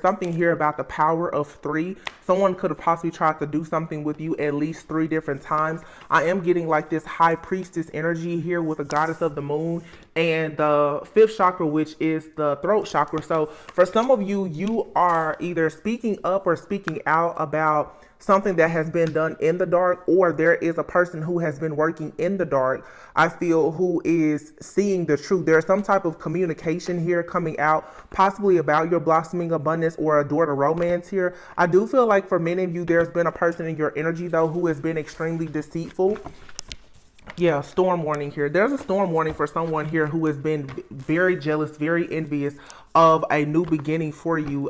Something here about the power of three. Someone could have possibly tried to do something with you at least 3 different times. I am getting like this high priestess energy here with the goddess of the moon and the fifth chakra, which is the throat chakra. So for some of you, you are either speaking up or speaking out about something that has been done in the dark, or there is a person who has been working in the dark, I feel, who is seeing the truth. There's some type of communication here coming out, possibly about your blossoming abundance or a door to romance here. I do feel like for many of you, there's been a person in your energy though who has been extremely deceitful. Yeah, storm warning here. There's a storm warning for someone here who has been very jealous, very envious of a new beginning for you.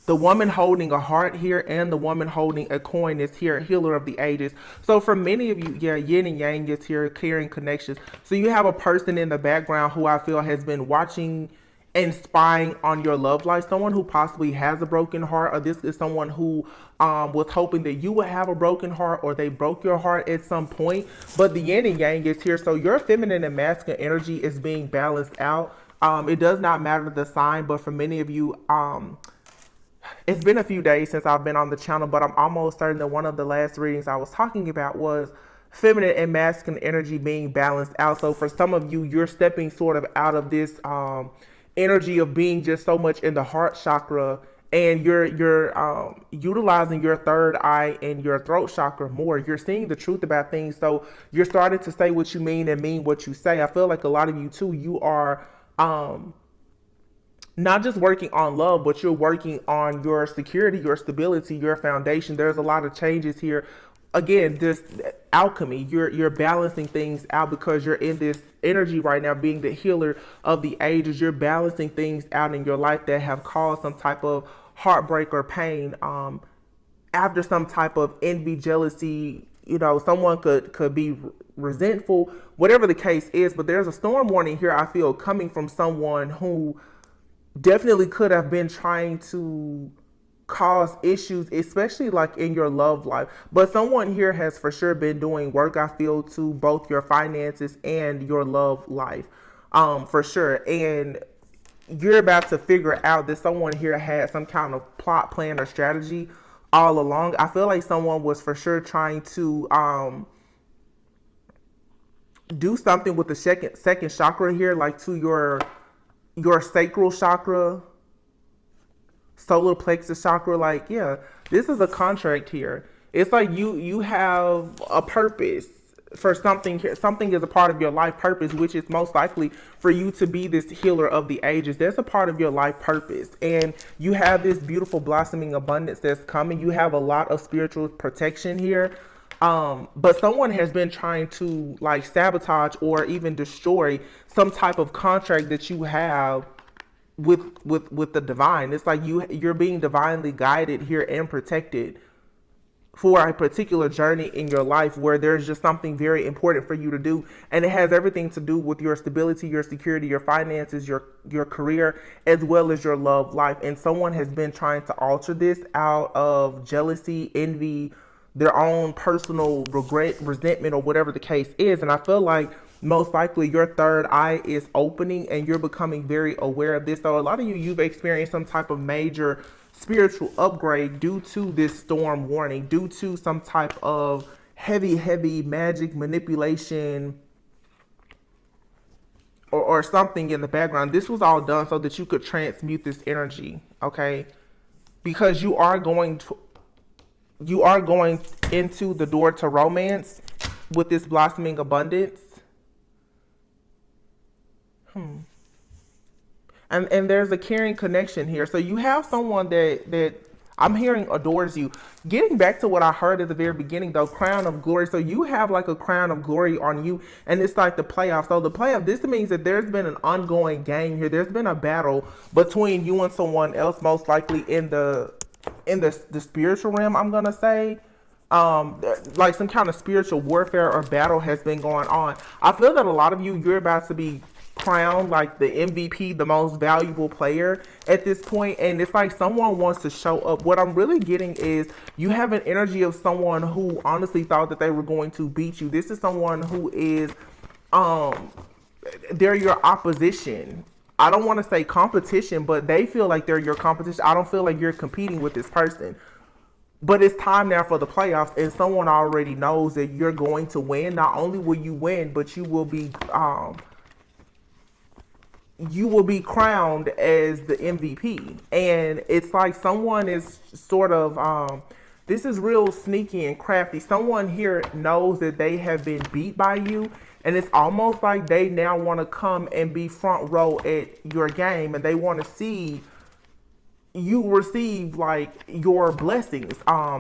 The woman holding a heart here and the woman holding a coin is here, healer of the ages. So for many of you, yeah, yin and yang is here, carrying connections. So you have a person in the background who I feel has been watching and spying on your love life. Someone who possibly has a broken heart, or this is someone who was hoping that you would have a broken heart, or they broke your heart at some point. But the yin and yang is here. So your feminine and masculine energy is being balanced out. It does not matter the sign, but for many of you, it's been a few days since I've been on the channel, but I'm almost certain that one of the last readings I was talking about was feminine and masculine energy being balanced out. So for some of you, you're stepping sort of out of this energy of being just so much in the heart chakra, and you're utilizing your third eye and your throat chakra more. You're seeing the truth about things, so you're starting to say what you mean and mean what you say. I feel like a lot of you too, you are not just working on love, but you're working on your security, your stability, your foundation. There's a lot of changes here. Again, this alchemy, you're balancing things out because you're in this energy right now, being the healer of the ages. You're balancing things out in your life that have caused some type of heartbreak or pain. After some type of envy, jealousy, you know, someone could be resentful, whatever the case is. But there's a storm warning here, I feel, coming from someone who definitely could have been trying to cause issues, especially like in your love life. But someone here has for sure been doing work, I feel, to both your finances and your love life, for sure. And you're about to figure out that someone here had some kind of plot, plan, or strategy all along. I feel like someone was for sure trying to do something with the second chakra here, like to your sacral chakra, solar plexus chakra. Like, yeah, this is a contract here. It's like you have a purpose for something here. Something is a part of your life purpose, which is most likely for you to be this healer of the ages. There's a part of your life purpose, and you have this beautiful blossoming abundance that's coming. You have a lot of spiritual protection here. But someone has been trying to like sabotage or even destroy some type of contract that you have with the divine. It's like you're being divinely guided here and protected for a particular journey in your life where there's just something very important for you to do, and it has everything to do with your stability, your security, your finances, your career, as well as your love life. And someone has been trying to alter this out of jealousy, envy, their own personal regret, resentment, or whatever the case is. And I feel like most likely your third eye is opening and you're becoming very aware of this. So a lot of you've experienced some type of major spiritual upgrade due to this storm warning, due to some type of heavy magic manipulation or something in the background. This was all done so that you could transmute this energy, okay? Because you are going into the door to romance with this blossoming abundance. And there's a caring connection here. So you have someone that I'm hearing adores you. Getting back to what I heard at the very beginning though, crown of glory. So you have like a crown of glory on you, and it's like the playoff. So the playoff, this means that there's been an ongoing game here. There's been a battle between you and someone else, most likely in the spiritual realm, I'm gonna say. Like some kind of spiritual warfare or battle has been going on. I feel that a lot of you're about to be crowned like the MVP, the most valuable player at this point, and it's like someone wants to show up. What I'm really getting is you have an energy of someone who honestly thought that they were going to beat you. This is someone who is they're your opposition. I don't want to say competition, but they feel like they're your competition. I don't feel like you're competing with this person. But it's time now for the playoffs, and someone already knows that you're going to win. Not only will you win, but you will be crowned as the MVP. And it's like someone is sort of this is real sneaky and crafty. Someone here knows that they have been beat by you, and it's almost like they now want to come and be front row at your game, and they want to see you receive like your blessings.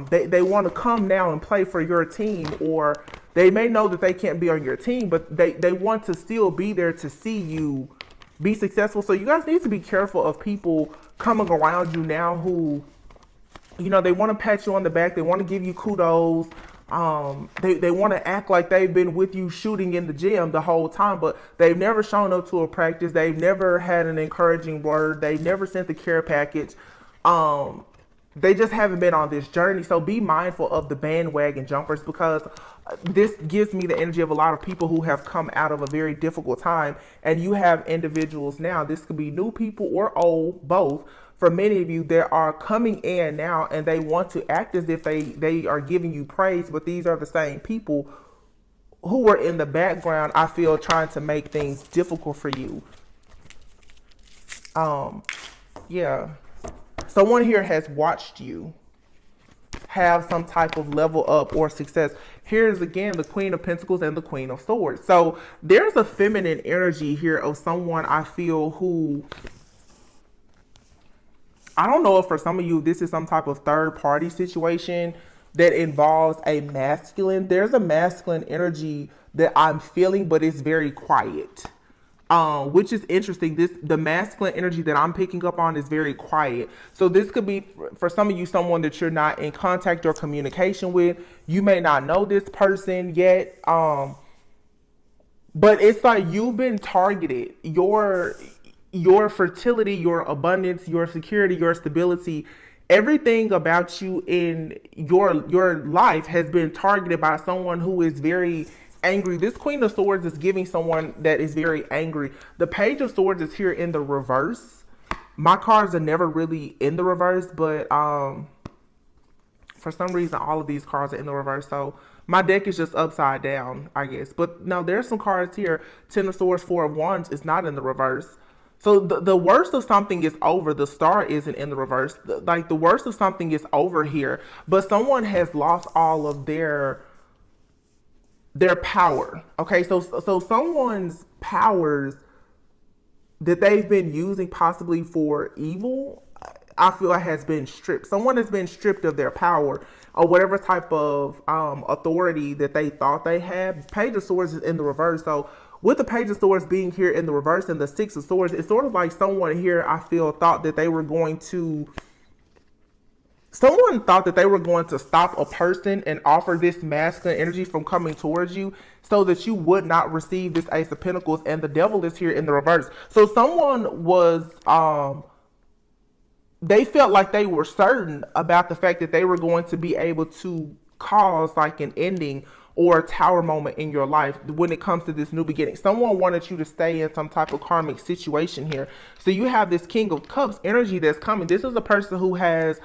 They want to come now and play for your team, or they may know that they can't be on your team, but they want to still be there to see you be successful. So you guys need to be careful of people coming around you now who, you know, they want to pat you on the back. They want to give you kudos. They want to act like they've been with you shooting in the gym the whole time, but they've never shown up to a practice. They've never had an encouraging word. They've never sent the care package. They just haven't been on this journey. So be mindful of the bandwagon jumpers, because this gives me the energy of a lot of people who have come out of a very difficult time. And you have individuals now, this could be new people or old, both. For many of you, they are coming in now and they want to act as if they are giving you praise, but these are the same people who were in the background, I feel, trying to make things difficult for you. Yeah. Someone here has watched you have some type of level up or success. Here's again the Queen of Pentacles and the Queen of Swords. So there's a feminine energy here of someone, I feel, who, I don't know if for some of you this is some type of third party situation that involves a masculine. There's a masculine energy that I'm feeling, but it's very quiet. Which is interesting. The masculine energy that I'm picking up on is very quiet. So this could be, for some of you, someone that you're not in contact or communication with. You may not know this person yet. But it's like you've been targeted. Your fertility, your abundance, your security, your stability, everything about you in your life has been targeted by someone who is very angry. This Queen of Swords is giving someone that is very angry. The Page of Swords is here in the reverse. My cards are never really in the reverse, but for some reason all of these cards are in the reverse. So my deck is just upside down, I guess. But now there's some cards here. Ten of Swords, Four of Wands is not in the reverse. So the worst of something is over. The Star isn't in the reverse. Like the worst of something is over here. But someone has lost all of their power. Okay, so someone's powers that they've been using possibly for evil, I feel, has been stripped. Someone has been stripped of their power or whatever type of authority that they thought they had. Page of Swords is in the reverse. So with the Page of Swords being here in the reverse and the Six of Swords, it's sort of like someone here, I feel, thought that they were going to stop a person and offer this masculine energy from coming towards you so that you would not receive this Ace of Pentacles, and the Devil is here in the reverse. So someone was, they felt like they were certain about the fact that they were going to be able to cause like an ending or a tower moment in your life when it comes to this new beginning. Someone wanted you to stay in some type of karmic situation here. So you have this King of Cups energy that's coming. This is a person who has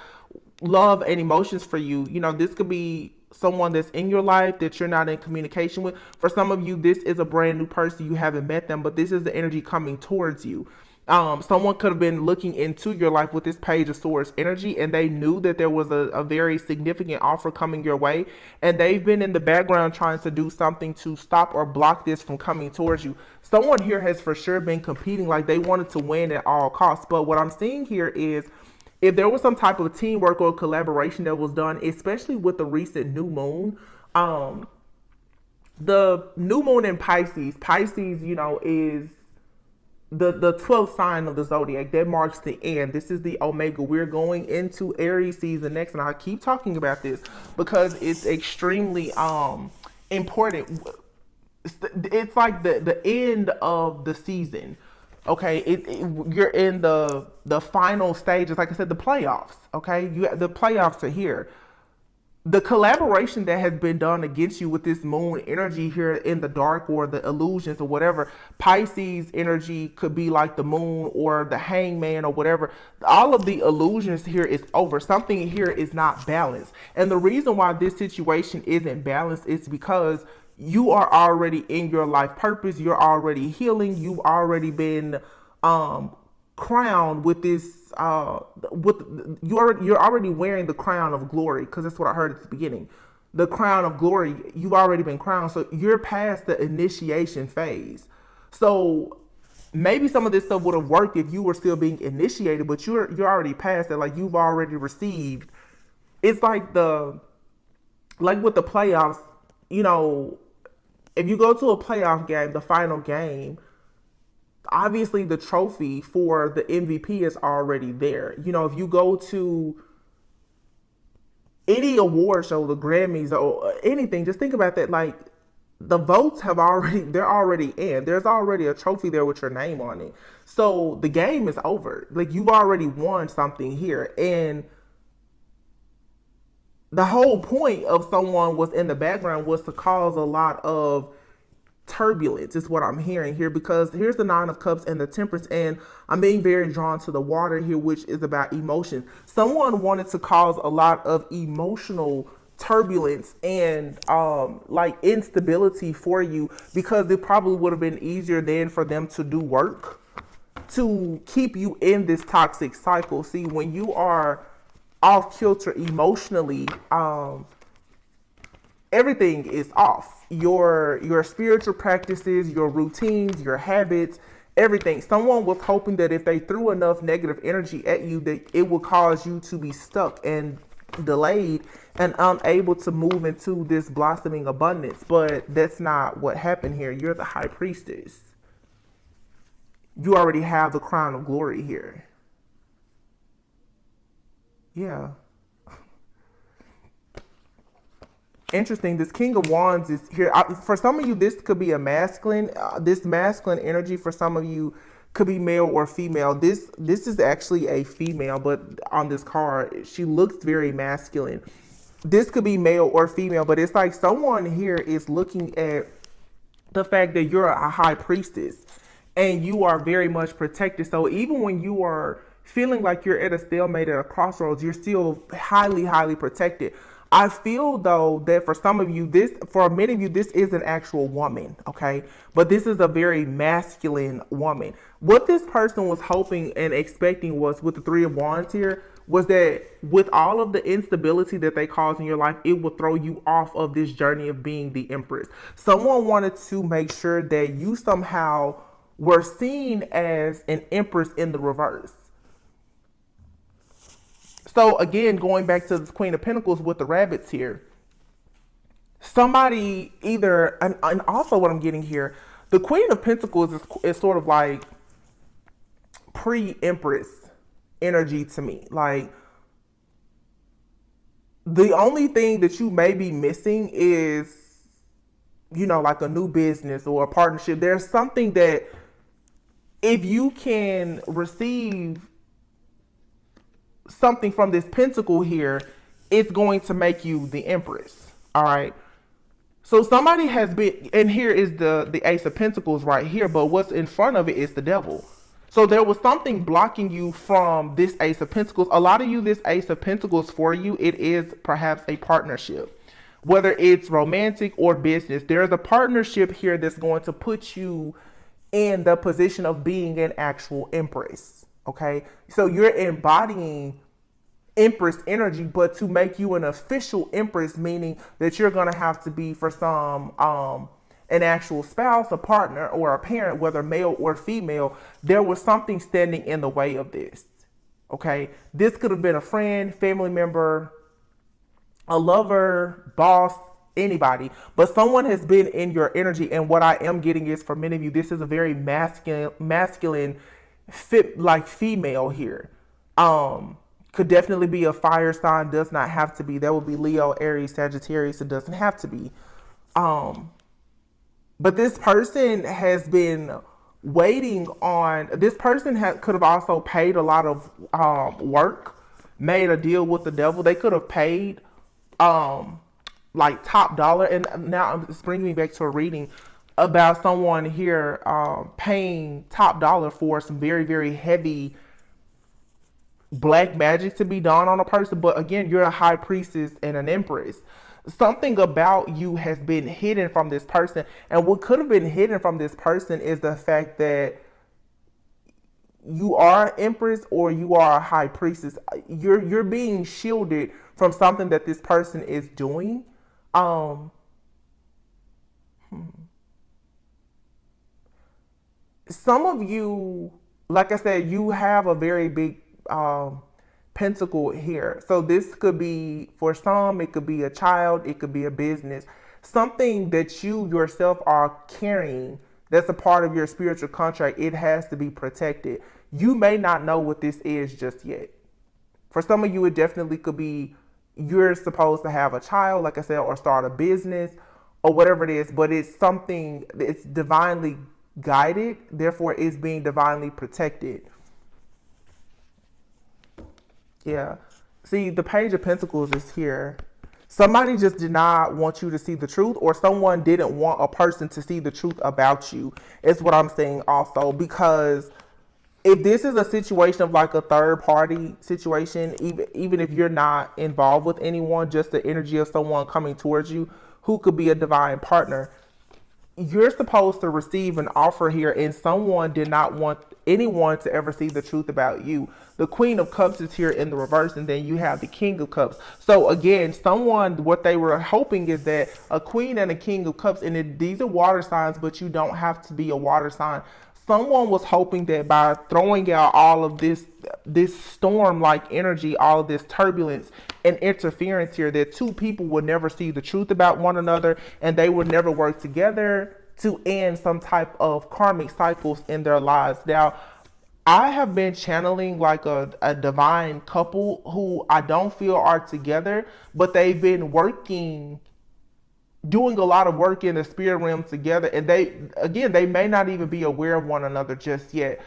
love and emotions for you. You know, this could be someone that's in your life that you're not in communication with. For some of you, this is a brand new person. You haven't met them, but this is the energy coming towards you. Someone could have been looking into your life with this Page of Swords energy, and they knew that there was a very significant offer coming your way, and they've been in the background trying to do something to stop or block this from coming towards you. Someone here has for sure been competing, like they wanted to win at all costs. But what I'm seeing here is, if there was some type of teamwork or collaboration that was done, especially with the recent new moon, the new moon in Pisces, you know, is the 12th sign of the zodiac. That marks the end. This is the Omega. We're going into Aries season next, and I keep talking about this because it's extremely important. It's like the end of the season. Okay, you're in the final stages. Like I said, the playoffs. Okay, the playoffs are here. the collaboration that has been done against you with this moon energy here in the dark, or the illusions or whatever. Pisces energy could be like the moon or the hangman or whatever. All of the illusions here is over. Something here is not balanced. And the reason why this situation isn't balanced is because you are already in your life purpose. You're already healing. You've already been crowned with this with you're already wearing the crown of glory, because that's what I heard at the beginning. The crown of glory, you've already been crowned, so you're past the initiation phase. So maybe some of this stuff would have worked if you were still being initiated, but you're already past that. Like, you've already received. It's like with the playoffs, you know, if you go to a playoff game, the final game, obviously the trophy for the MVP is already there. You know, if you go to any award show, the Grammys or anything, just think about that. Like, the votes they're already in. There's already a trophy there with your name on it. So the game is over. Like, you've already won something here. And the whole point of someone was in the background was to cause a lot of turbulence, is what I'm hearing here, because here's the Nine of Cups and the Temperance, and I'm being very drawn to the water here, which is about emotion. Someone wanted to cause a lot of emotional turbulence and like instability for you, because it probably would have been easier then for them to do work to keep you in this toxic cycle. See, when you are off kilter emotionally, everything is off. Your spiritual practices, your routines, your habits, everything. Someone was hoping that if they threw enough negative energy at you, that it would cause you to be stuck and delayed and unable to move into this blossoming abundance. But that's not what happened here. You're the high priestess. You already have the crown of glory here. Yeah. Interesting. This King of Wands is here. For some of you, this could be a masculine. This masculine energy for some of you could be male or female. This is actually a female, but on this card, she looks very masculine. This could be male or female, but it's like someone here is looking at the fact that you're a high priestess and you are very much protected. So even when you are feeling like you're at a stalemate, at a crossroads, you're still highly, highly protected. I feel though that for some of you, for many of you, this is an actual woman, okay? But this is a very masculine woman. What this person was hoping and expecting was, with the Three of Wands here, was that with all of the instability that they cause in your life, it would throw you off of this journey of being the Empress. Someone wanted to make sure that you somehow were seen as an Empress in the reverse. So again, going back to the Queen of Pentacles with the rabbits here, somebody either, and also what I'm getting here, the Queen of Pentacles is sort of like pre-Empress energy to me. Like, the only thing that you may be missing is, you know, like a new business or a partnership. There's something that if you can receive something from this pentacle here, it's going to make you the Empress. All right. So somebody has been, and here is the Ace of Pentacles right here, but what's in front of it is the Devil. So there was something blocking you from this Ace of Pentacles. A lot of you, this Ace of Pentacles for you, it is perhaps a partnership, whether it's romantic or business. There's a partnership here that's going to put you in the position of being an actual Empress. Okay, so you're embodying Empress energy, but to make you an official Empress, meaning that you're going to have to be, for some, an actual spouse, a partner, or a parent, whether male or female. There was something standing in the way of this. Okay, this could have been a friend, family member, a lover, boss, anybody, but someone has been in your energy. And what I am getting is, for many of you, this is a very masculine fit, like female here. Could definitely be a fire sign, does not have to be. That would be Leo, Aries, Sagittarius. It doesn't have to be. But this person has been waiting on, this person could have also paid a lot of work, made a deal with the Devil. They could have paid like top dollar. And now it's bringing me back to a reading about someone here paying top dollar for some very, very heavy black magic to be done on a person. But again, you're a high priestess and an empress. Something about you has been hidden from this person. And what could have been hidden from this person is the fact that you are an empress or you are a high priestess. You're being shielded from something that this person is doing. Um some of you, like I said, you have a very big pentacle here. So this could be, for some, it could be a child, it could be a business, something that you yourself are carrying that's a part of your spiritual contract. It has to be protected. You may not know what this is just yet. For some of you, it definitely could be you're supposed to have a child, like I said, or start a business or whatever it is, but it's something, it's divinely guided, therefore it's being divinely protected. Yeah. See, the Page of Pentacles is here. Somebody just did not want you to see the truth, or someone didn't want a person to see the truth about you, is what I'm saying also. Because if this is a situation of like a third party situation, even if you're not involved with anyone, just the energy of someone coming towards you who could be a divine partner, you're supposed to receive an offer here, and someone did not want anyone to ever see the truth about you. The Queen of Cups is here in the reverse, and then you have the King of Cups. So again, someone, what they were hoping is that a Queen and a King of Cups, and these are water signs, but you don't have to be a water sign. Someone was hoping that by throwing out all of this storm-like energy, all of this turbulence and interference here, that two people would never see the truth about one another, and they would never work together to end some type of karmic cycles in their lives. Now, I have been channeling like a divine couple who I don't feel are together, but they've been doing a lot of work in the spirit realm together, and they may not even be aware of one another just yet.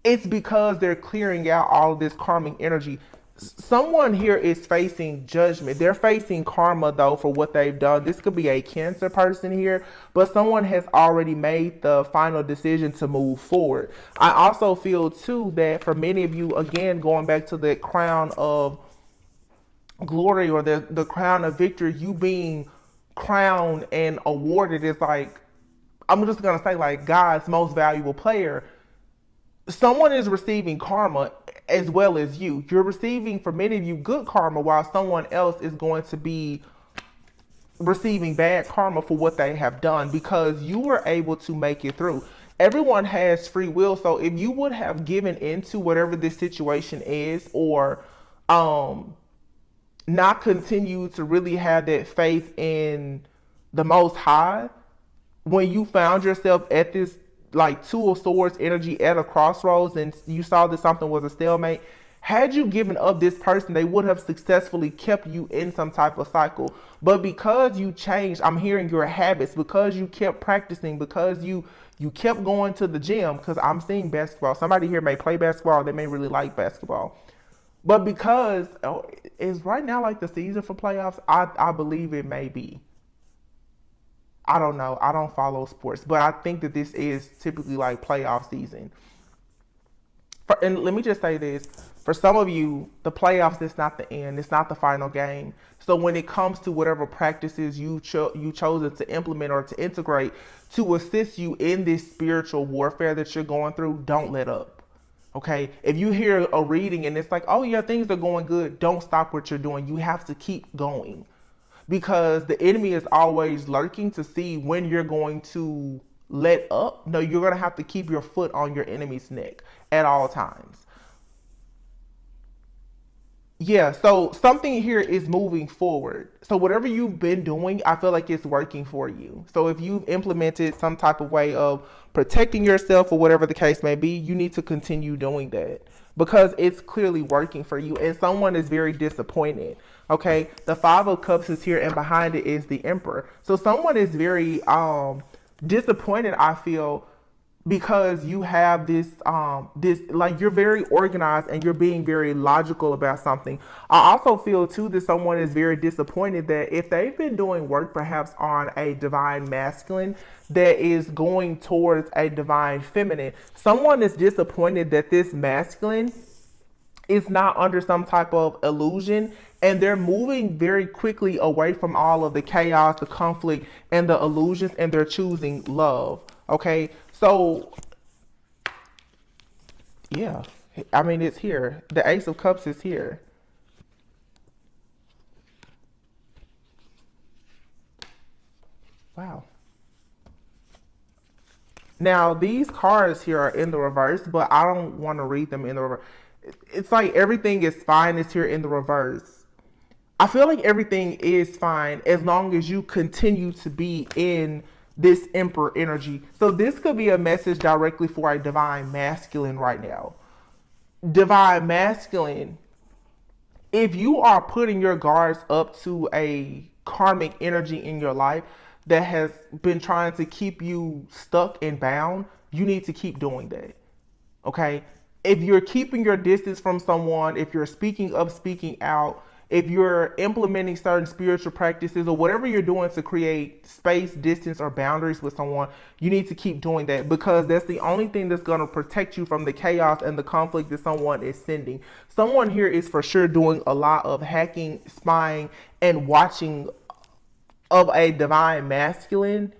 It's because they're clearing out all of this karmic energy. Someone here is facing judgment. They're facing karma though for what they've done. This could be a Cancer person here, but someone has already made the final decision to move forward. I also feel too that for many of you, again, going back to the crown of glory or the crown of victory, you being crowned and awarded is like, I'm just gonna say, like God's most valuable player. Someone is receiving karma as well as you. You're receiving, for many of you, good karma, while someone else is going to be receiving bad karma for what they have done, because you were able to make it through. Everyone has free will, so if you would have given into whatever this situation is, or not continue to really have that faith in the Most High, when you found yourself at this like Two of Swords energy at a crossroads, and you saw that something was a stalemate, had you given up this person, they would have successfully kept you in some type of cycle. But because you changed, I'm hearing your habits, because you kept practicing, because you kept going to the gym, because I'm seeing basketball. Somebody here may play basketball, they may really like basketball. But because is right now like the season for playoffs, I believe it may be. I don't know. I don't follow sports, but I think that this is typically like playoff season. And let me just say this. For some of you, the playoffs is not the end. It's not the final game. So when it comes to whatever practices you chosen to implement or to integrate to assist you in this spiritual warfare that you're going through, don't let up. Okay? If you hear a reading and it's like, oh yeah, things are going good, don't stop what you're doing. You have to keep going. Because the enemy is always lurking to see when you're going to let up. No, you're going to have to keep your foot on your enemy's neck at all times. Yeah, so something here is moving forward. So whatever you've been doing, I feel like it's working for you. So if you've implemented some type of way of protecting yourself or whatever the case may be, you need to continue doing that, because it's clearly working for you, and someone is very disappointed. Okay, the Five of Cups is here, and behind it is the Emperor. So someone is very disappointed, I feel, because you have this like you're very organized and you're being very logical about something. I also feel too that someone is very disappointed that if they've been doing work perhaps on a divine masculine that is going towards a divine feminine, someone is disappointed that this masculine is not under some type of illusion, and they're moving very quickly away from all of the chaos, the conflict, and the illusions, and they're choosing love. Okay, so yeah, I mean, it's here. The Ace of Cups is here. Wow. Now, these cards here are in the reverse, but I don't want to read them in the reverse. It's like everything is fine is here in the reverse. I feel like everything is fine as long as you continue to be in this Emperor energy. So this could be a message directly for a divine masculine right now. Divine masculine, if you are putting your guards up to a karmic energy in your life that has been trying to keep you stuck and bound, you need to keep doing that. Okay? If you're keeping your distance from someone, if you're speaking up, speaking out, if you're implementing certain spiritual practices or whatever you're doing to create space, distance, or boundaries with someone, you need to keep doing that because that's the only thing that's going to protect you from the chaos and the conflict that someone is sending. Someone here is for sure doing a lot of hacking, spying, and watching of a divine masculine,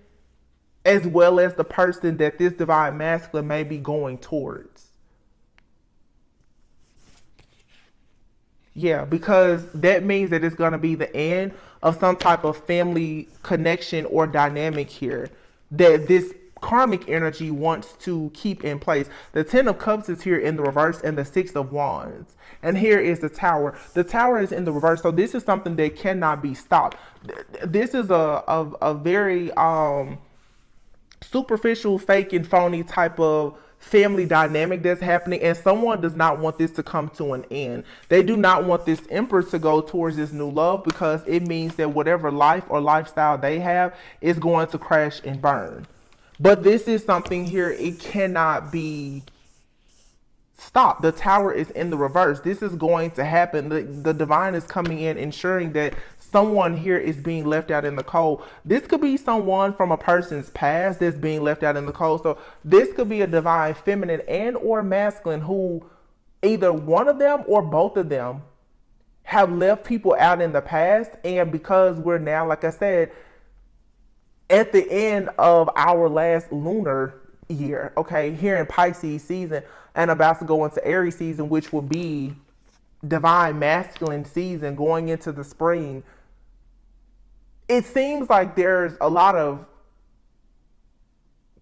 as well as the person that this divine masculine may be going towards. Yeah, because that means that it's going to be the end of some type of family connection or dynamic here that this karmic energy wants to keep in place. The Ten of Cups is here in the reverse and the Six of Wands. And here is the Tower. The Tower is in the reverse, so this is something that cannot be stopped. This is a very superficial, fake, and phony type of family dynamic that's happening, and someone does not want this to come to an end. They do not want this Emperor to go towards this new love because it means that whatever life or lifestyle they have is going to crash and burn. But this is something here, it cannot be stopped. The Tower is in the reverse. This is going to happen. The divine is coming in, ensuring that someone here is being left out in the cold. This could be someone from a person's past that's being left out in the cold. So this could be a divine feminine and or masculine who either one of them or both of them have left people out in the past. And because we're now, like I said, at the end of our last lunar year, okay, here in Pisces season and about to go into Aries season, which will be divine masculine season going into the spring, it seems like there's a lot of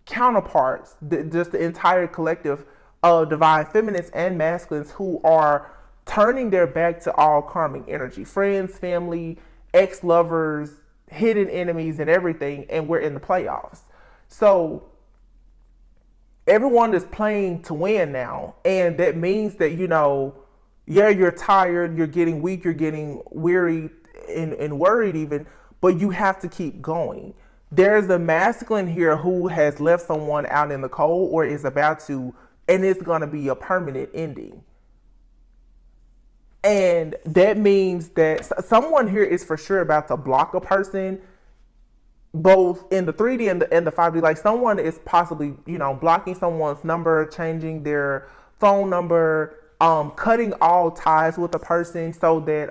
counterparts, just the entire collective of divine feminines and masculines who are turning their back to all karmic energy, friends, family, ex-lovers, hidden enemies, and everything, and we're in the playoffs. So everyone is playing to win now, and that means that, you know, yeah, you're tired, you're getting weak, you're getting weary and worried even, but you have to keep going. There's a masculine here who has left someone out in the cold or is about to, and it's going to be a permanent ending. And that means that someone here is for sure about to block a person, both in the 3D and the 5D. Like someone is possibly, you know, blocking someone's number, changing their phone number, cutting all ties with a person so that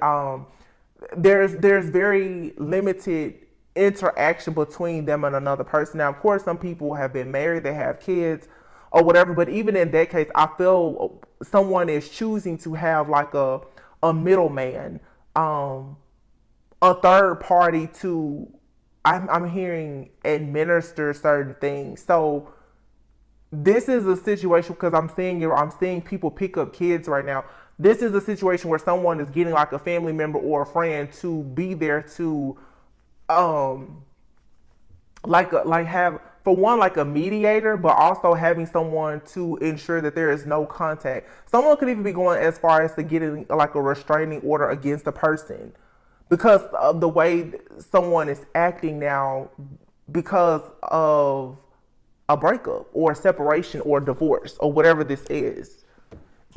there's very limited interaction between them and another person. Now, of course, some people have been married, they have kids or whatever, but even in that case, I feel someone is choosing to have like a middleman, a third party to, I'm hearing, administer certain things. So this is a situation, because I'm seeing people pick up kids right now. This is a situation where someone is getting like a family member or a friend to be there to like have, for one, like a mediator, but also having someone to ensure that there is no contact. Someone could even be going as far as to getting like a restraining order against the person because of the way someone is acting now, because of a breakup or a separation or a divorce or whatever this is,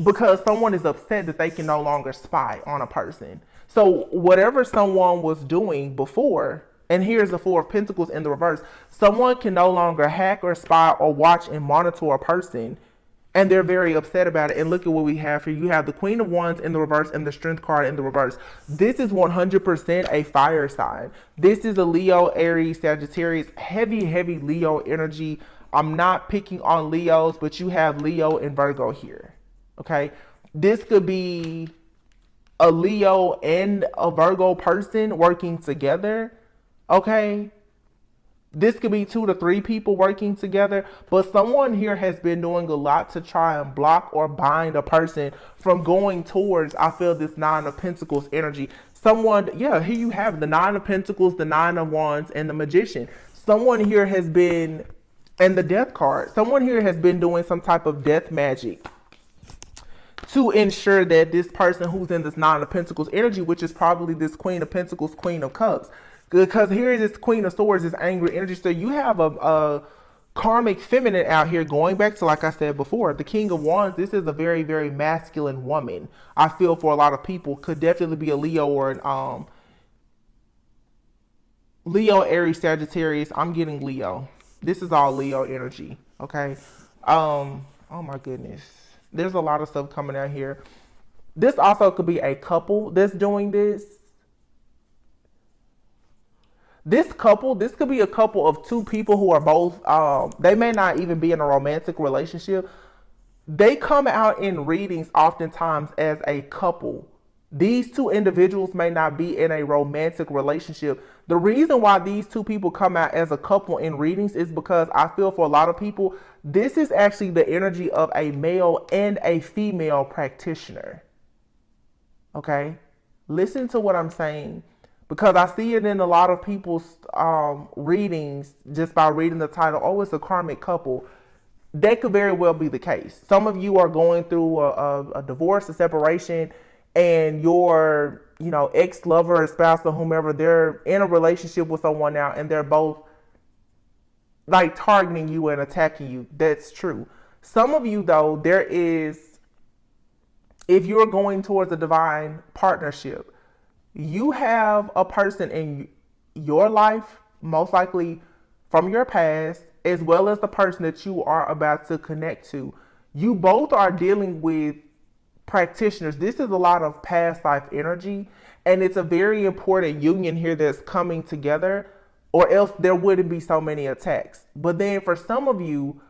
because someone is upset that they can no longer spy on a person. So whatever someone was doing before, and here's the Four of Pentacles in the reverse, someone can no longer hack or spy or watch and monitor a person, and they're very upset about it. And look at what we have here. You have the Queen of Wands in the reverse and the Strength card in the reverse. This is 100% a fire sign. This is a Leo, Aries, Sagittarius, heavy Leo energy. I'm not picking on Leos, but you have Leo and Virgo here. Okay, this could be a Leo and a Virgo person working together. Okay, this could be 2 to 3 people working together, but someone here has been doing a lot to try and block or bind a person from going towards, I feel, this Nine of Pentacles energy. Someone, yeah, here you have the Nine of Pentacles, the Nine of Wands, and the Magician. Someone here has been, and the Death card, someone here has been doing some type of death magic to ensure that this person who's in this Nine of Pentacles energy, which is probably this Queen of Pentacles, Queen of Cups, because here is this Queen of Swords, this angry energy. So you have a karmic feminine out here, going back to, like I said before, the King of Wands. This is a very masculine woman. I feel for a lot of people, could definitely be a Leo or an Leo, Aries, Sagittarius. I'm getting Leo. This is all Leo energy. Okay. Oh my goodness. There's a lot of stuff coming out here. This also could be a couple that's doing this. This could be a couple of 2 people who are both, they may not even be in a romantic relationship. They come out in readings oftentimes as a couple. These 2 individuals may not be in a romantic relationship. The reason why these 2 people come out as a couple in readings is because I feel for a lot of people, this is actually the energy of a male and a female practitioner. Okay? Listen to what I'm saying, because I see it in a lot of people's readings just by reading the title. Oh, it's a karmic couple. That could very well be the case. Some of you are going through a divorce, a separation, and your, ex-lover or spouse or whomever, they're in a relationship with someone now, and they're both like targeting you and attacking you. That's true. Some of you, though, there is, if you're going towards a divine partnership, you have a person in your life, most likely from your past, as well as the person that you are about to connect to. You both are dealing with practitioners. This is a lot of past life energy, and it's a very important union here that's coming together, or else there wouldn't be so many attacks. But then for some of you,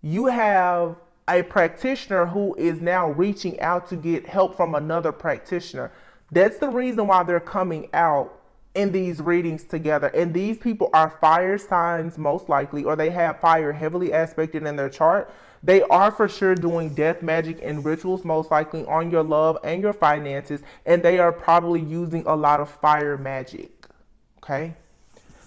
you have a practitioner who is now reaching out to get help from another practitioner. That's the reason why they're coming out in these readings together. And these people are fire signs, most likely, or they have fire heavily aspected in their chart. They are for sure doing death magic and rituals, most likely on your love and your finances. And they are probably using a lot of fire magic. Okay.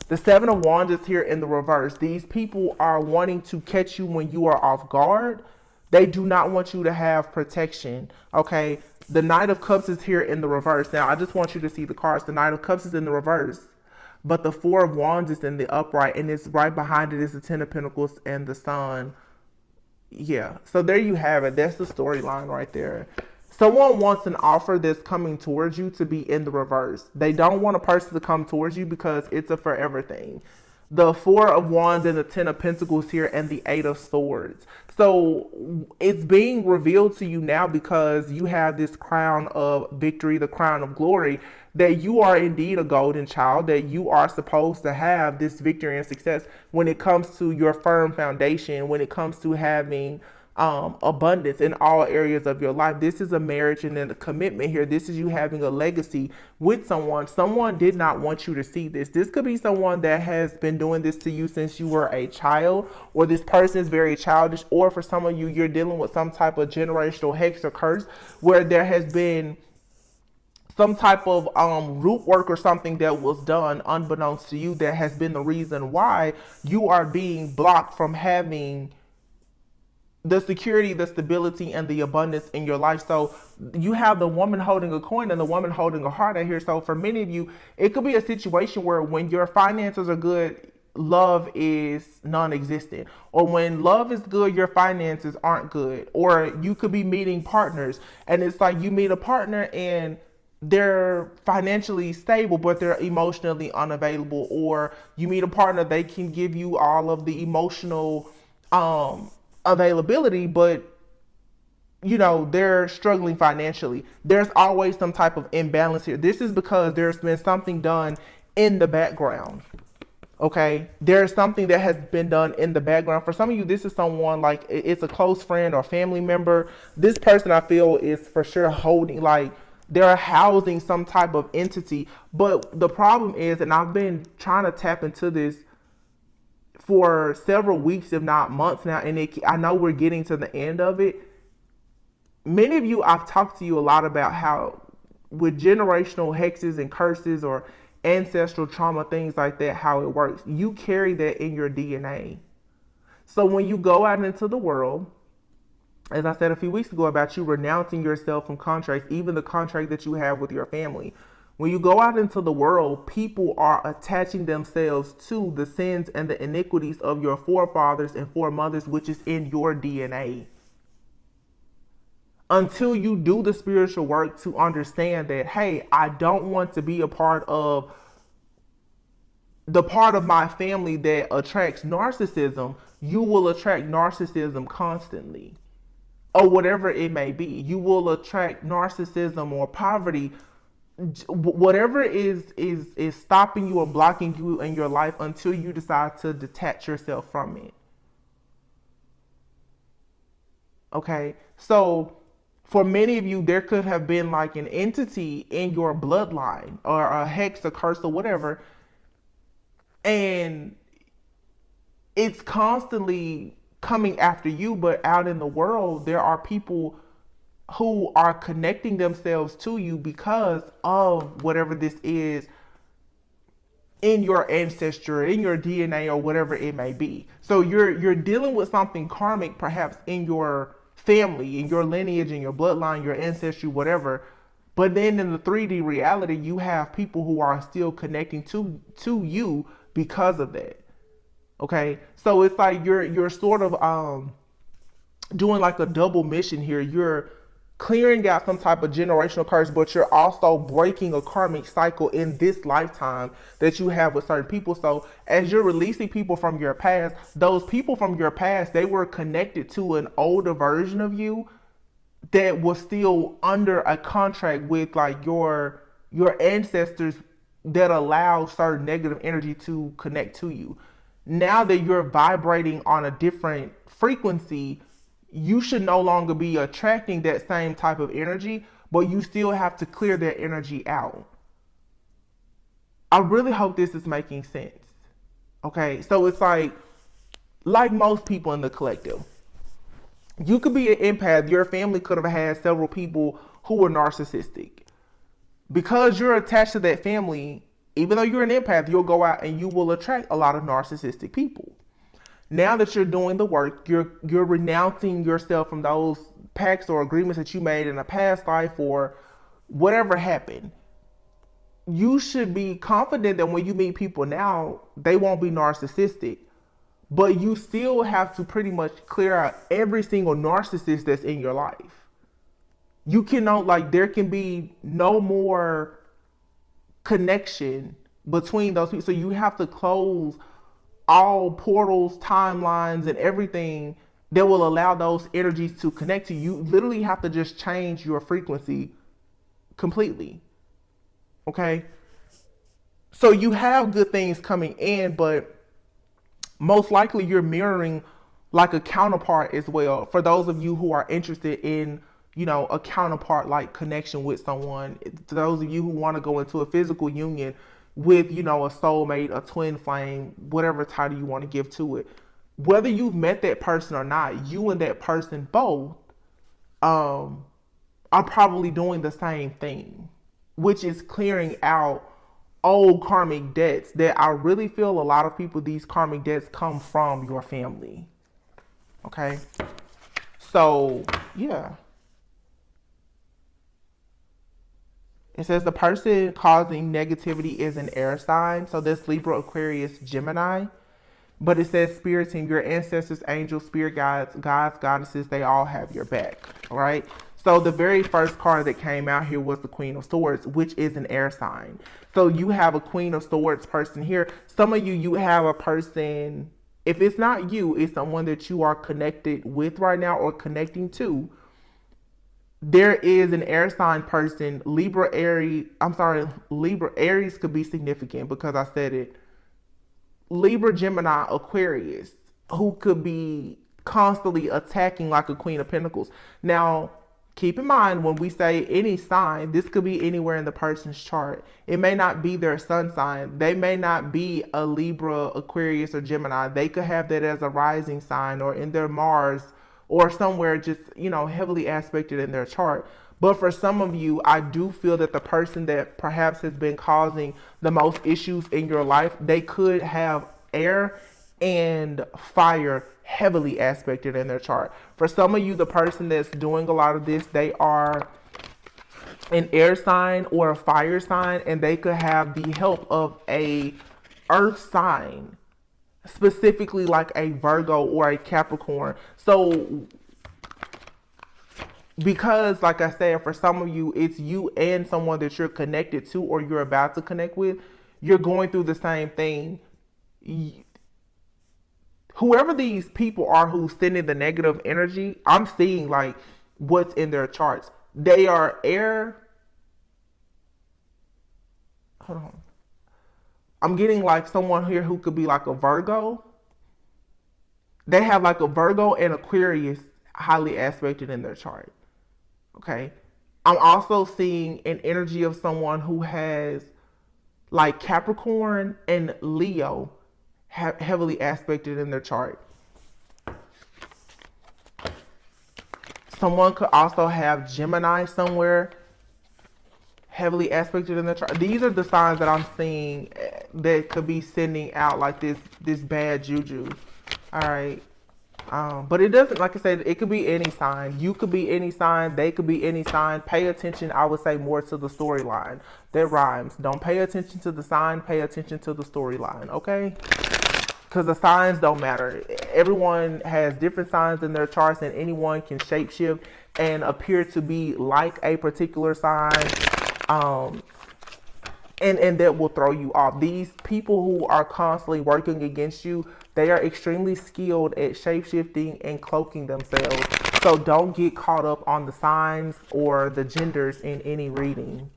The Seven of Wands is here in the reverse. These people are wanting to catch you when you are off guard. They do not want you to have protection. Okay. The Knight of Cups is here in the reverse. Now, I just want you to see the cards. The Knight of Cups is in the reverse, but the Four of Wands is in the upright, and it's right behind it is the Ten of Pentacles and the Sun. Yeah, so there you have it. That's the storyline right there. Someone wants an offer that's coming towards you to be in the reverse. They don't want a person to come towards you because it's a forever thing. The Four of Wands and the Ten of Pentacles here and the Eight of Swords. So it's being revealed to you now because you have this crown of victory, the crown of glory, that you are indeed a golden child, that you are supposed to have this victory and success when it comes to your firm foundation, when it comes to having abundance in all areas of your life. This is a marriage and then a commitment here. This is you having a legacy with someone. Someone did not want you to see this. This could be someone that has been doing this to you since you were a child, or this person is very childish, or for some of you, you're dealing with some type of generational hex or curse where there has been some type of root work or something that was done unbeknownst to you that has been the reason why you are being blocked from having the security, the stability, and the abundance in your life. So you have the woman holding a coin and the woman holding a heart out here. So for many of you, it could be a situation where when your finances are good, love is non-existent, or when love is good, your finances aren't good. Or you could be meeting partners and it's like you meet a partner and they're financially stable but they're emotionally unavailable, or you meet a partner, they can give you all of the emotional availability, but they're struggling financially. There's always some type of imbalance here. This is because there's been something done in the background. Okay, there's something that has been done in the background. For some of you, this is someone like it's a close friend or family member. This person, I feel, is for sure holding, like they're housing some type of entity. But the problem is, and I've been trying to tap into this for several weeks, if not months now, and I know we're getting to the end of it. Many of you, I've talked to you a lot about how with generational hexes and curses or ancestral trauma, things like that, how it works. You carry that in your DNA. So when you go out into the world, as I said a few weeks ago about you renouncing yourself from contracts, even the contract that you have with your family, when you go out into the world, people are attaching themselves to the sins and the iniquities of your forefathers and foremothers, which is in your DNA. Until you do the spiritual work to understand that, hey, I don't want to be a part of the part of my family that attracts narcissism, you will attract narcissism constantly. Or whatever it may be. You will attract narcissism or poverty, whatever is stopping you or blocking you in your life until you decide to detach yourself from it. Okay? So for many of you, there could have been like an entity in your bloodline or a hex, a curse, or whatever. And it's constantly coming after you, but out in the world, there are people who are connecting themselves to you because of whatever this is in your ancestry, in your DNA, or whatever it may be. So you're dealing with something karmic, perhaps in your family, in your lineage, in your bloodline, your ancestry, whatever. But then in the 3D reality, you have people who are still connecting to you because of that. Okay, so it's like you're sort of doing like a double mission here. You're clearing out some type of generational curse, but you're also breaking a karmic cycle in this lifetime that you have with certain people. So as you're releasing people from your past, those people from your past, they were connected to an older version of you that was still under a contract with like your ancestors that allow certain negative energy to connect to you. Now that you're vibrating on a different frequency, you should no longer be attracting that same type of energy, but you still have to clear that energy out. I really hope this is making sense. Okay, so it's like most people in the collective, you could be an empath. Your family could have had several people who were narcissistic. Because you're attached to that family, even though you're an empath, you'll go out and you will attract a lot of narcissistic people. Now that you're doing the work, you're renouncing yourself from those pacts or agreements that you made in a past life or whatever happened. You should be confident that when you meet people now, they won't be narcissistic. But you still have to pretty much clear out every single narcissist that's in your life. You cannot, like, there can be no more connection between those people. So you have to close all portals, timelines, and everything that will allow those energies to connect to you. You literally have to just change your frequency completely. Okay? So you have good things coming in, but most likely you're mirroring like a counterpart as well. For those of you who are interested in, a counterpart like connection with someone, to those of you who want to go into a physical union with, a soulmate, a twin flame, whatever title you want to give to it. Whether you've met that person or not, you and that person both are probably doing the same thing, which is clearing out old karmic debts that I really feel a lot of people, these karmic debts come from your family. Okay? So, yeah. It says the person causing negativity is an air sign. So this Libra, Aquarius, Gemini. But it says spirit team, your ancestors, angels, spirit guides, gods, goddesses, they all have your back. All right. So the very first card that came out here was the Queen of Swords, which is an air sign. So you have a Queen of Swords person here. Some of you, you have a person, if it's not you, it's someone that you are connected with right now or connecting to. There is an air sign person, Libra, Aries. I'm sorry, Libra, Aries could be significant because I said it. Libra, Gemini, Aquarius, who could be constantly attacking like a Queen of Pentacles. Now, keep in mind when we say any sign, this could be anywhere in the person's chart. It may not be their sun sign. They may not be a Libra, Aquarius, or Gemini. They could have that as a rising sign or in their Mars or somewhere just, heavily aspected in their chart. But for some of you, I do feel that the person that perhaps has been causing the most issues in your life, they could have air and fire heavily aspected in their chart. For some of you, the person that's doing a lot of this, they are an air sign or a fire sign, and they could have the help of a earth sign, specifically like a Virgo or a Capricorn. So because, like I said, for some of you, it's you and someone that you're connected to or you're about to connect with, you're going through the same thing. Whoever these people are who's sending the negative energy, I'm seeing like what's in their charts. They are air. Hold on. I'm getting like someone here who could be like a Virgo. They have like a Virgo and Aquarius highly aspected in their chart. Okay. I'm also seeing an energy of someone who has like Capricorn and Leo heavily aspected in their chart. Someone could also have Gemini somewhere heavily aspected in their chart. These are the signs that I'm seeing that could be sending out like this bad juju. All right. But it doesn't, like I said, it could be any sign. You could be any sign. They could be any sign. Pay attention, I would say, more to the storyline. That rhymes. Don't pay attention to the sign. Pay attention to the storyline, okay? Because the signs don't matter. Everyone has different signs in their charts, and anyone can shapeshift and appear to be like a particular sign. And that will throw you off. These people who are constantly working against you, they are extremely skilled at shapeshifting and cloaking themselves. So don't get caught up on the signs or the genders in any reading.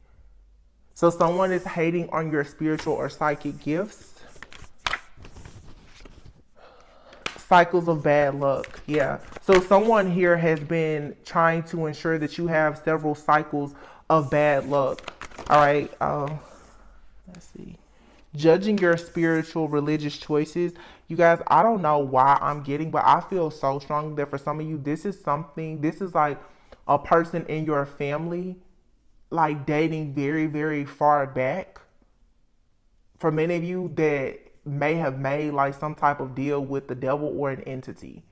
So someone is hating on your spiritual or psychic gifts. Cycles of bad luck. Yeah. So someone here has been trying to ensure that you have several cycles of bad luck. All right. Let's see. Judging your spiritual religious choices. You guys, I don't know why I'm getting, but I feel so strong that for some of you, this is like a person in your family, like dating very, very far back. For many of you that may have made like some type of deal with the devil or an entity.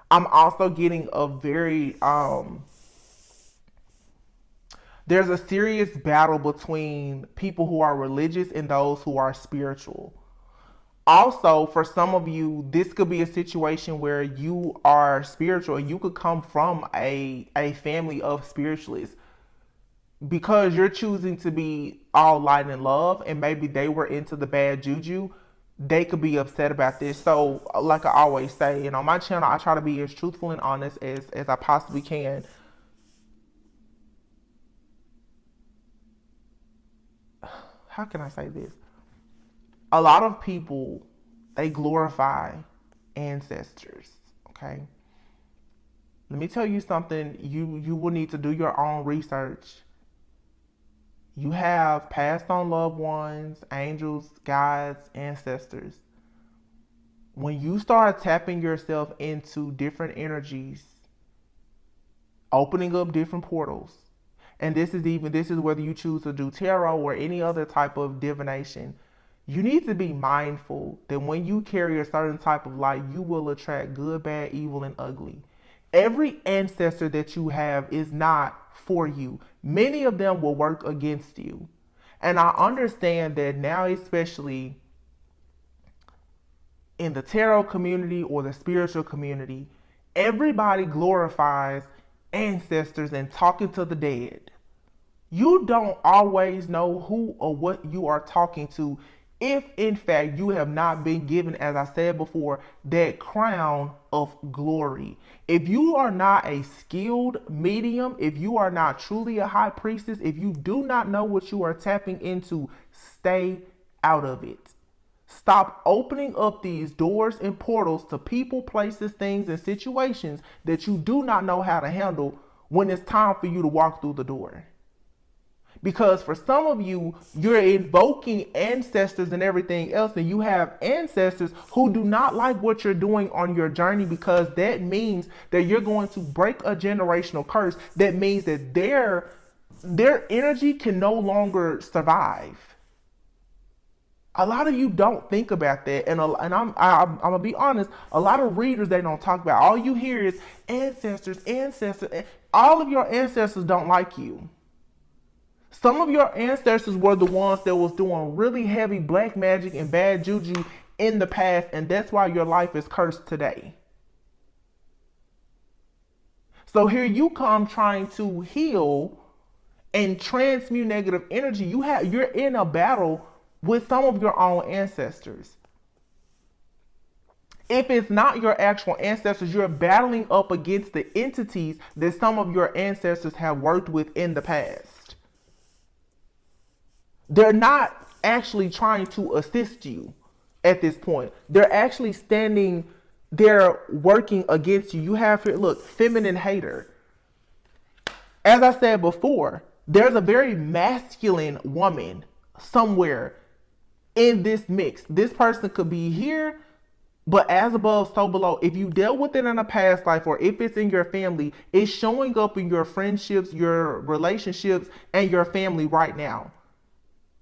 I'm also getting a very, there's a serious battle between people who are religious and those who are spiritual. Also, for some of you, this could be a situation where you are spiritual. You could come from a family of spiritualists because you're choosing to be all light and love, and maybe they were into the bad juju. They could be upset about this. So, like I always say, and on my channel, I try to be as truthful and honest as I possibly can. How can I say this? A lot of people, they glorify ancestors, okay? Let me tell you something. You will need to do your own research. You have passed on loved ones, angels, guides, ancestors. When you start tapping yourself into different energies, opening up different portals, and this is whether you choose to do tarot or any other type of divination, you need to be mindful that when you carry a certain type of light, you will attract good, bad, evil, and ugly. Every ancestor that you have is not for you. Many of them will work against you. And I understand that now, especially in the tarot community or the spiritual community, everybody glorifies ancestors and talking to the dead. You don't always know who or what you are talking to if, in fact, you have not been given, as I said before, that crown of glory. If you are not a skilled medium, if you are not truly a high priestess, if you do not know what you are tapping into, stay out of it. Stop opening up these doors and portals to people, places, things, and situations that you do not know how to handle when it's time for you to walk through the door. Because for some of you, you're invoking ancestors and everything else, and you have ancestors who do not like what you're doing on your journey, because that means that you're going to break a generational curse. That means that their energy can no longer survive. A lot of you don't think about that, and I'm gonna be honest. A lot of readers, they don't talk about. All you hear is ancestors, ancestors. All of your ancestors don't like you. Some of your ancestors were the ones that was doing really heavy black magic and bad juju in the past, and that's why your life is cursed today. So here you come trying to heal and transmute negative energy. You're in a battle with some of your own ancestors. If it's not your actual ancestors, you're battling up against the entities that some of your ancestors have worked with in the past. They're not actually trying to assist you at this point. They're actually they're working against you. You have here, look, feminine hater. As I said before, there's a very masculine woman somewhere in this mix. This person could be here, but as above, so below. If you dealt with it in a past life, or if it's in your family, it's showing up in your friendships, your relationships, and your family right now.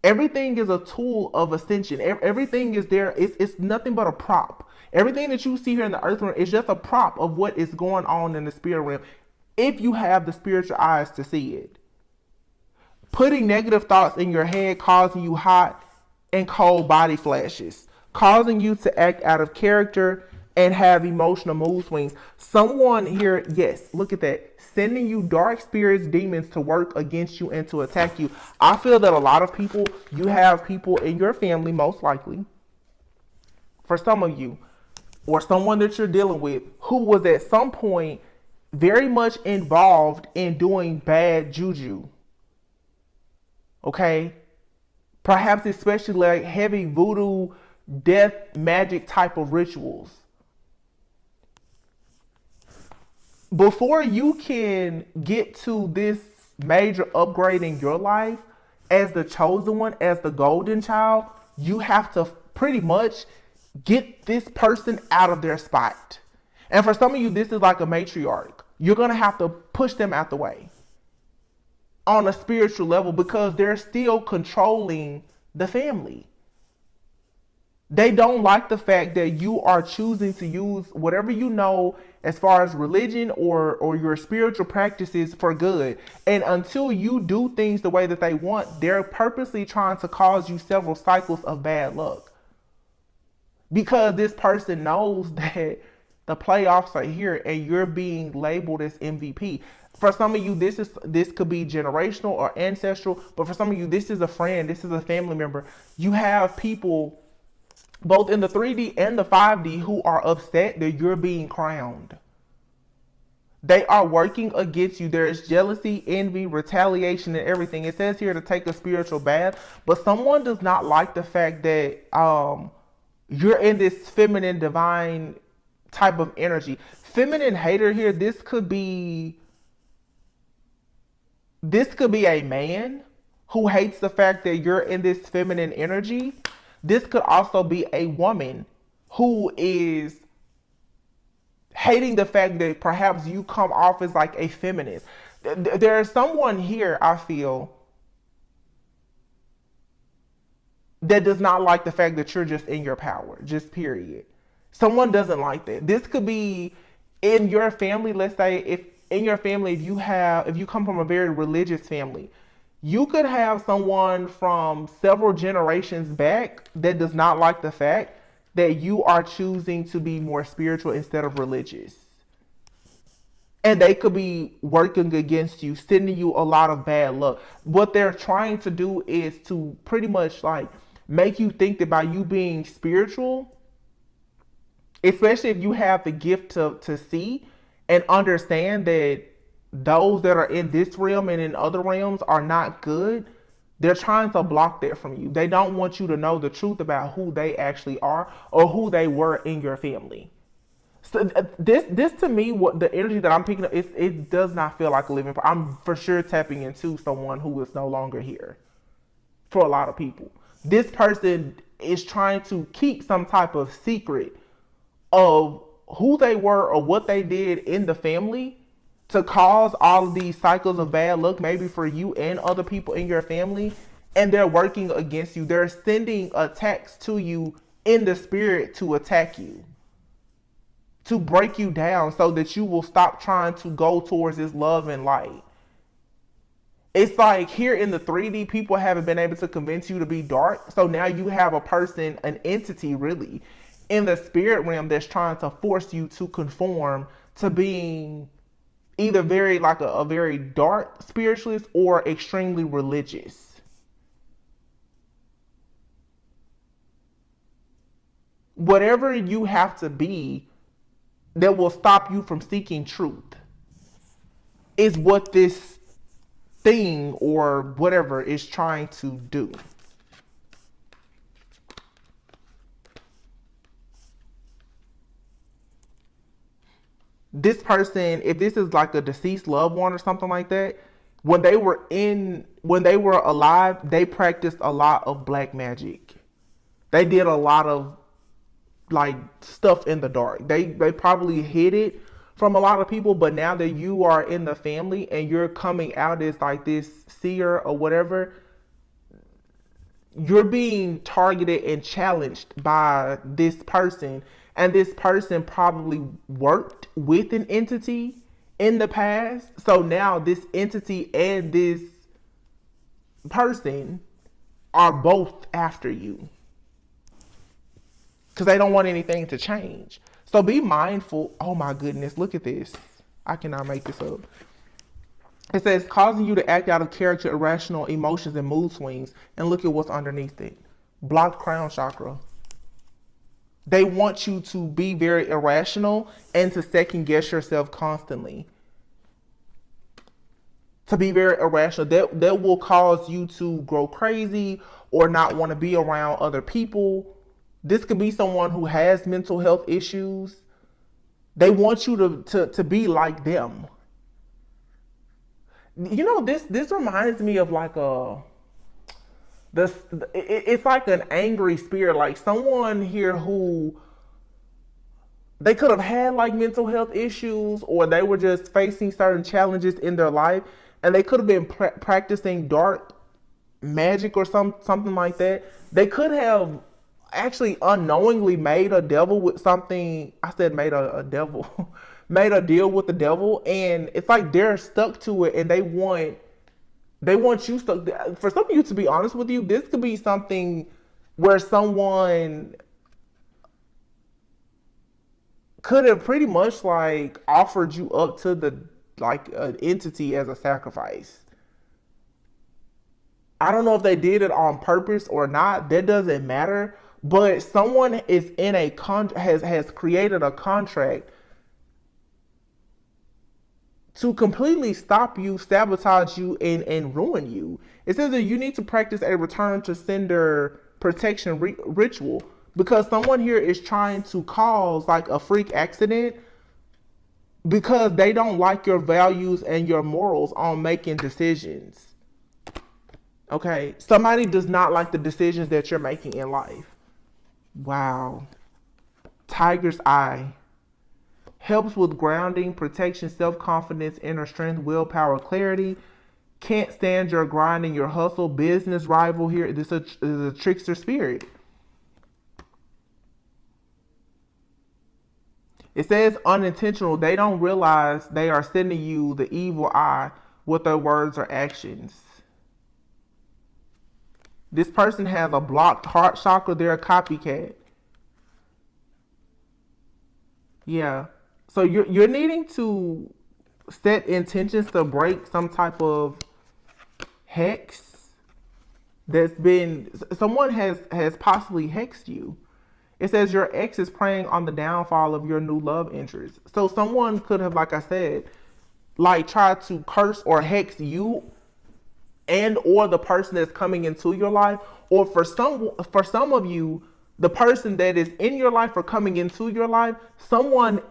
Everything is a tool of ascension. Everything is there. It's nothing but a prop. Everything that you see here in the earth realm is just a prop of what is going on in the spirit realm, if you have the spiritual eyes to see it. Putting negative thoughts in your head, causing you hot and cold body flashes, causing you to act out of character and have emotional mood swings. Someone here, yes, look at that, sending you dark spirits, demons to work against you and to attack you. I feel that a lot of people, you have people in your family, most likely, for some of you, or someone that you're dealing with, who was at some point very much involved in doing bad juju. Okay? Perhaps especially like heavy voodoo, death, magic type of rituals. Before you can get to this major upgrade in your life as the chosen one, as the golden child, you have to pretty much get this person out of their spot. And for some of you, this is like a matriarch. You're going to have to push them out the way on a spiritual level, because they're still controlling the family. They don't like the fact that you are choosing to use whatever you know as far as religion or your spiritual practices for good. And until you do things the way that they want, they're purposely trying to cause you several cycles of bad luck. Because this person knows that the playoffs are here and you're being labeled as MVP. For some of you, this could be generational or ancestral, but for some of you, this is a friend, this is a family member. You have people both in the 3D and the 5D who are upset that you're being crowned. They are working against you. There is jealousy, envy, retaliation, and everything. It says here to take a spiritual bath, but someone does not like the fact that you're in this feminine, divine type of energy. Feminine hater here, this could be a man who hates the fact that you're in this feminine energy. This could also be a woman who is hating the fact that perhaps you come off as like a feminist. There's someone here, I feel, that does not like the fact that you're just in your power, just period. Someone doesn't like that. This could be in your family. Let's say if in your family, if you come from a very religious family, you could have someone from several generations back that does not like the fact that you are choosing to be more spiritual instead of religious. And they could be working against you, sending you a lot of bad luck. What they're trying to do is to pretty much like make you think that by you being spiritual, especially if you have the gift to see and understand that those that are in this realm and in other realms are not good, they're trying to block that from you. They don't want you to know the truth about who they actually are or who they were in your family. So this to me, what the energy that I'm picking up, it does not feel like a living. I'm for sure tapping into someone who is no longer here. For a lot of people, this person is trying to keep some type of secret of who they were or what they did in the family to cause all of these cycles of bad luck, maybe for you and other people in your family. And they're working against you. They're sending attacks to you in the spirit to attack you, to break you down so that you will stop trying to go towards this love and light. It's like here in the 3D, people haven't been able to convince you to be dark. So now you have a person, an entity really, in the spirit realm that's trying to force you to conform to being either very like a very dark spiritualist or extremely religious. Whatever you have to be that will stop you from seeking truth is what this thing or whatever is trying to do. This person, if this is like a deceased loved one or something like that, when they were alive, they practiced a lot of black magic. They did a lot of like stuff in the dark. They probably hid it from a lot of people, but now that you are in the family and you're coming out as like this seer or whatever, you're being targeted and challenged by this person. And this person probably worked with an entity in the past. So now this entity and this person are both after you because they don't want anything to change. So be mindful. Oh my goodness, look at this. I cannot make this up. It says causing you to act out of character, irrational emotions and mood swings. And look at what's underneath it. Blocked crown chakra. They want you to be very irrational and to second guess yourself constantly. To be very irrational. That will cause you to grow crazy or not want to be around other people. This could be someone who has mental health issues. They want you to be like them. You know, this reminds me of like it's like an angry spirit, like someone here who they could have had like mental health issues or they were just facing certain challenges in their life and they could have been practicing dark magic or something like that. They could have actually unknowingly made a devil with something. I said made a devil made a deal with the devil, and it's like they're stuck to it and they want you stuck. For some of you, to be honest with you, this could be something where someone could have pretty much like offered you up to the like an entity as a sacrifice. I don't know if they did it on purpose or not. That doesn't matter. But someone is in a has created a contract to completely stop you, sabotage you, and ruin you. It says that you need to practice a return to sender protection ritual because someone here is trying to cause like a freak accident because they don't like your values and your morals on making decisions. Okay, somebody does not like the decisions that you're making in life. Wow. Tiger's eye. Helps with grounding, protection, self-confidence, inner strength, willpower, clarity. Can't stand your grind and your hustle. Business rival here. This is a trickster spirit. It says unintentional. They don't realize they are sending you the evil eye with their words or actions. This person has a blocked heart chakra. They're a copycat. Yeah. So you're needing to set intentions to break some type of hex that's been, someone has possibly hexed you. It says your ex is preying on the downfall of your new love interest. So someone could have, like I said, like tried to curse or hex you and or the person that's coming into your life, or for some of you, the person that is in your life or coming into your life, someone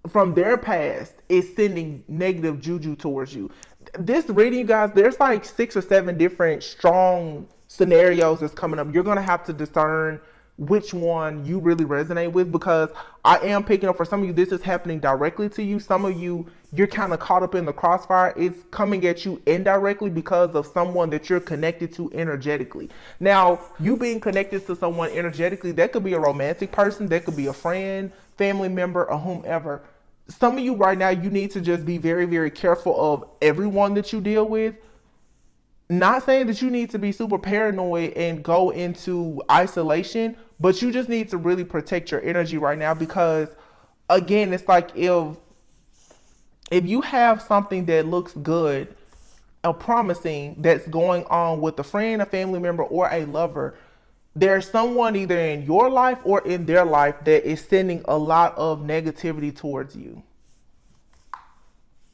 from their past is sending negative juju towards you. This reading, you guys, there's like 6 or 7 different strong scenarios that's coming up. You're gonna have to discern which one you really resonate with, because I am picking up for some of you, this is happening directly to you. Some of you, you're kind of caught up in the crossfire. It's coming at you indirectly because of someone that you're connected to energetically. Now, you being connected to someone energetically, that could be a romantic person, that could be a friend, family member, or whomever. Some of you right now, you need to just be very, very careful of everyone that you deal with. Not saying that you need to be super paranoid and go into isolation, but you just need to really protect your energy right now, because again, it's like if you have something that looks good or promising that's going on with a friend, a family member, or a lover, there's someone either in your life or in their life that is sending a lot of negativity towards you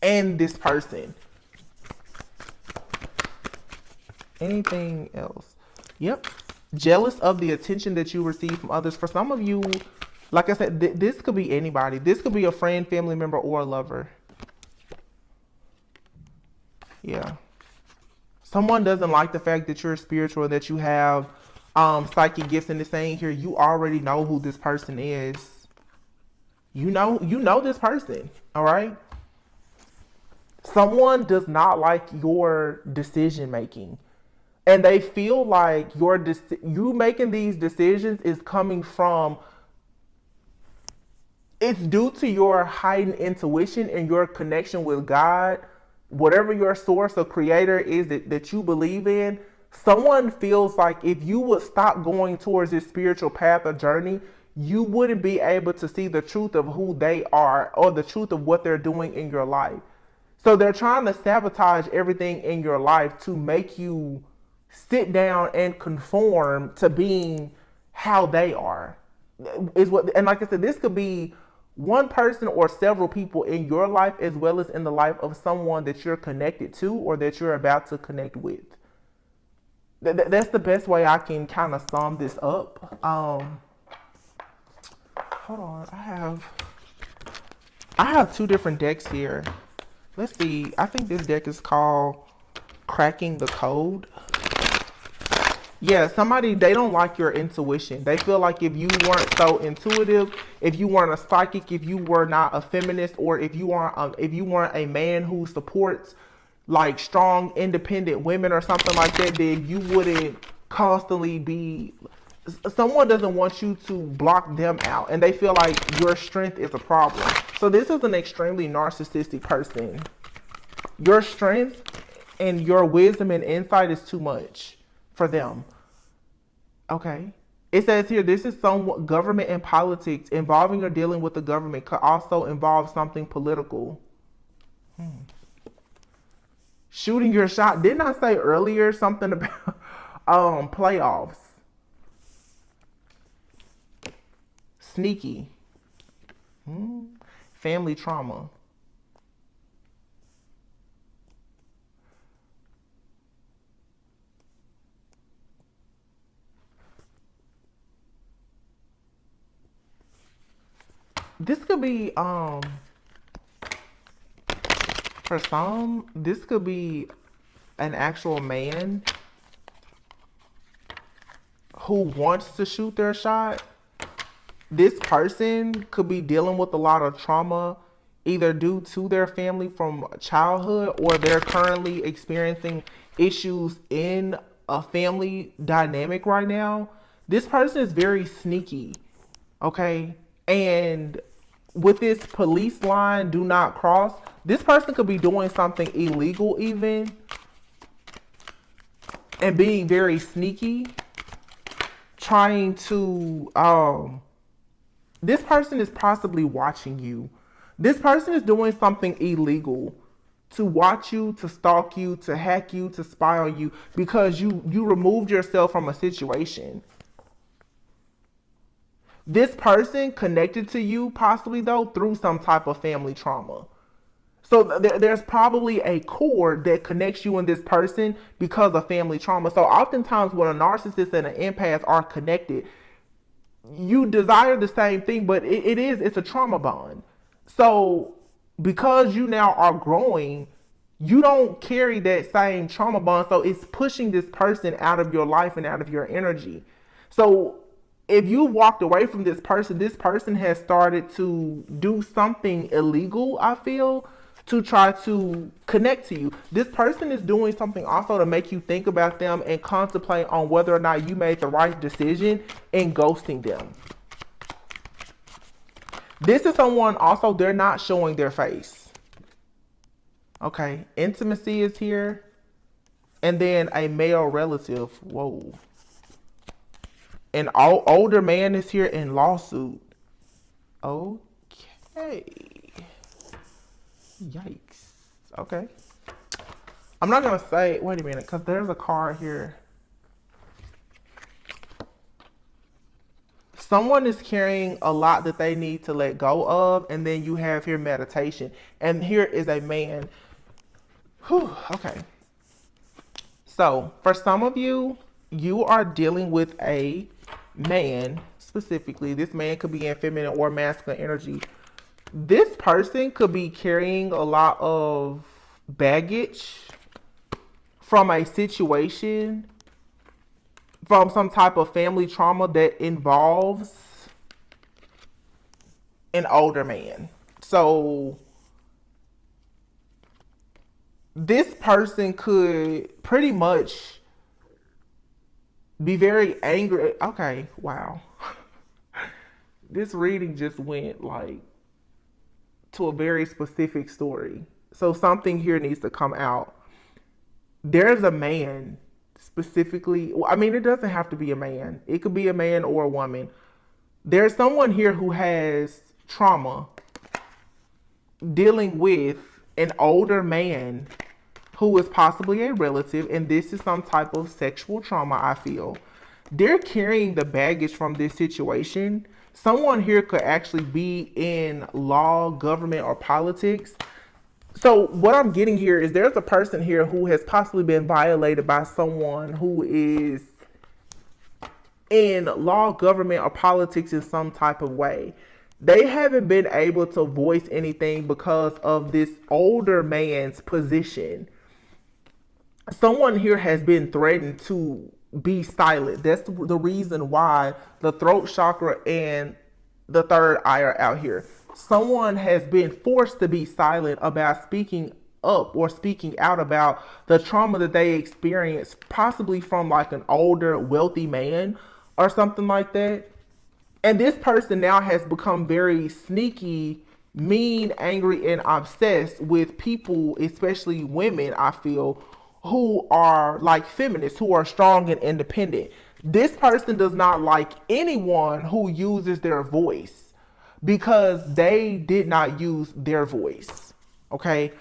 and this person. Anything else? Yep. Jealous of the attention that you receive from others. For some of you, like I said, this could be anybody. This could be a friend, family member, or a lover. Yeah. Someone doesn't like the fact that you're spiritual, that you have psychic gifts, and it's saying here you already know who this person is. You know this person, all right? Someone does not like your decision making. And they feel like you making these decisions is coming from, it's due to your heightened intuition and your connection with God, whatever your source or creator is that you believe in. Someone feels like if you would stop going towards this spiritual path or journey, you wouldn't be able to see the truth of who they are or the truth of what they're doing in your life. So they're trying to sabotage everything in your life to make you sit down and conform to being how they are. Is what, and like I said, this could be one person or several people in your life, as well as in the life of someone that you're connected to or that you're about to connect with. That's the best way I can kind of sum this up. Hold on, I have 2 different decks here. Let's see. I think this deck is called Cracking the Code. Yeah, somebody, they don't like your intuition. They feel like if you weren't so intuitive, if you weren't a psychic, if you were not a feminist, or if you weren't a man who supports like strong, independent women or something like that, then you wouldn't constantly be. Someone doesn't want you to block them out, and they feel like your strength is a problem. So this is an extremely narcissistic person. Your strength and your wisdom and insight is too much for them. Okay. It says here, this is some government and politics. Involving or dealing with the government could also involve something political. Shooting your shot. Didn't I say earlier something about playoffs? Sneaky. Family trauma. This could be for some, this could be an actual man who wants to shoot their shot. This person could be dealing with a lot of trauma, either due to their family from childhood, or they're currently experiencing issues in a family dynamic right now. This person is very sneaky, okay? And with this police line, do not cross, this person could be doing something illegal even, and being very sneaky, trying to This person is possibly watching you. This person is doing something illegal to watch you, to stalk you, to hack you, to spy on you because you removed yourself from a situation. This person connected to you possibly though through some type of family trauma. So there's probably a cord that connects you and this person because of family trauma. So oftentimes when a narcissist and an empath are connected, you desire the same thing, but it's a trauma bond. So because you now are growing, you don't carry that same trauma bond. So it's pushing this person out of your life and out of your energy. So if you walked away from this person has started to do something illegal, I feel, to try to connect to you. This person is doing something also to make you think about them and contemplate on whether or not you made the right decision in ghosting them. This is someone also, they're not showing their face. Okay, intimacy is here. And then a male relative. Whoa. An older man is here in lawsuit. Okay. Yikes. Okay. I'm not going to say, wait a minute, because there's a card here. Someone is carrying a lot that they need to let go of, and then you have here meditation. And here is a man. Whew, okay. So, for some of you, you are dealing with a man specifically. This man could be in feminine or masculine energy. This person could be carrying a lot of baggage from a situation, from some type of family trauma that involves an older man. So this person could pretty much be very angry. Okay, wow. This reading just went like to a very specific story. So something here needs to come out. There's a man specifically. I mean, it doesn't have to be a man. It could be a man or a woman. There's someone here who has trauma dealing with an older man who is possibly a relative, and this is some type of sexual trauma, I feel. They're carrying the baggage from this situation. Someone here could actually be in law, government, or politics. So what I'm getting here is there's a person here who has possibly been violated by someone who is in law, government, or politics in some type of way. They haven't been able to voice anything because of this older man's position. Someone here has been threatened to be silent. That's the reason why the throat chakra and the third eye are out here. Someone has been forced to be silent about speaking up or speaking out about the trauma that they experienced, possibly from like an older, wealthy man or something like that. And this person now has become very sneaky, mean, angry, and obsessed with people, especially women, I feel, who are like feminists, who are strong and independent. This person does not like anyone who uses their voice because they did not use their voice. Okay.